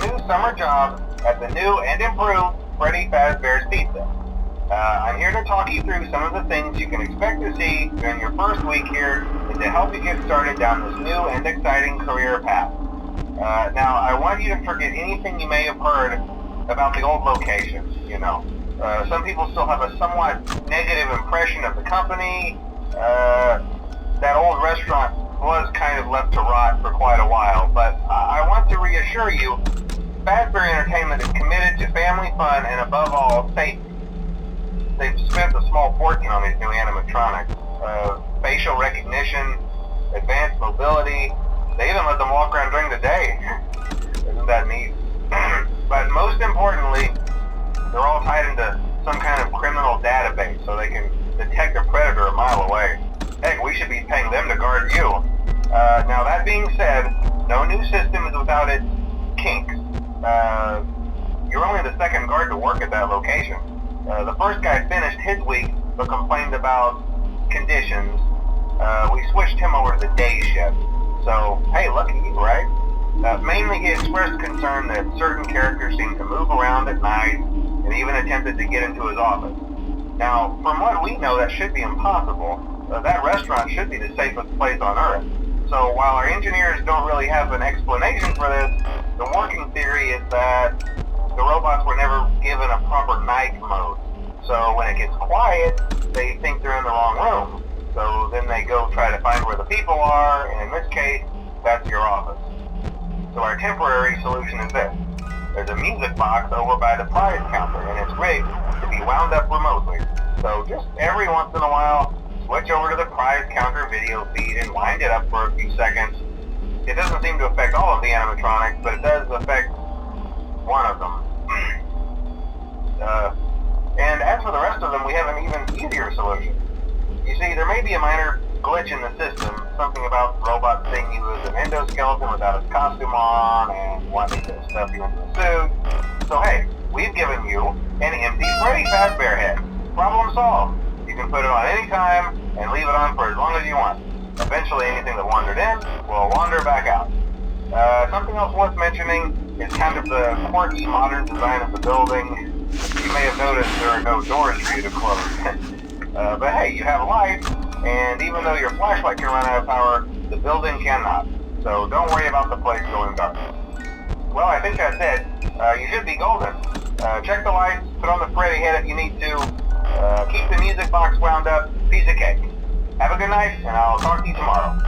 new summer job at the new and improved Freddy Fazbear's Pizza. I'm here to talk you through some of the things you can expect to see during your first week here and to help you get started down this new and exciting career path. Now, I want you to forget anything you may have heard about the old location, you know. Some people still have a somewhat negative impression of the company. That old restaurant was kind of left to rot for quite a while, but I want to reassure you, Fazbear Entertainment is committed to family fun and above all, safety. They've spent a small fortune on these new animatronics. Facial recognition, advanced mobility, they even let them walk around during the day. Isn't that neat? But most importantly, they're all tied into some kind of criminal database so they can detect a predator a mile away. Heck, we should be paying them to guard you. Now that being said, no new system is without its kinks. You're only the second guard to work at that location. The first guy finished his week but complained about conditions. We switched him over to the day shift. So, hey, lucky you, right? Mainly he expressed concern that certain characters seemed to move around at night and even attempted to get into his office. Now, from what we know, that should be impossible. That restaurant should be the safest place on Earth. So while our engineers don't really have an explanation for this, the working theory is that the robots were never given a proper night mode. So when it gets quiet, they think they're in the wrong room. So then they go try to find where the people are, and in this case, that's your office. So our temporary solution is this. There's a music box over by the prize counter, and it's rigged to be wound up remotely. So just every once in a while, switch over to the prize counter video feed and wind it up for a few seconds. It doesn't seem to affect all of the animatronics, but it does affect one of them. And as for the rest of them, we have an even easier solution. You see, there may be a minor glitch in the system, something about the robot seeing you as an endoskeleton without his costume on and wanting to stuff you into a suit. So hey, we've given you an empty Freddy Fazbear head. Problem solved. You can put it on any time and leave it on for as long as you want. Eventually anything that wandered in will wander back out. Something else worth mentioning is kind of the quartz modern design of the building. You may have noticed there are no doors for you to close. But hey, you have a light, and even though your flashlight can run out of power, the building cannot. So don't worry about the place going dark. Well, I think that's it. You should be golden. Check the lights, put on the Freddy head if you need to. Keep the music box wound up. Piece of cake. Have a good night, and I'll talk to you tomorrow.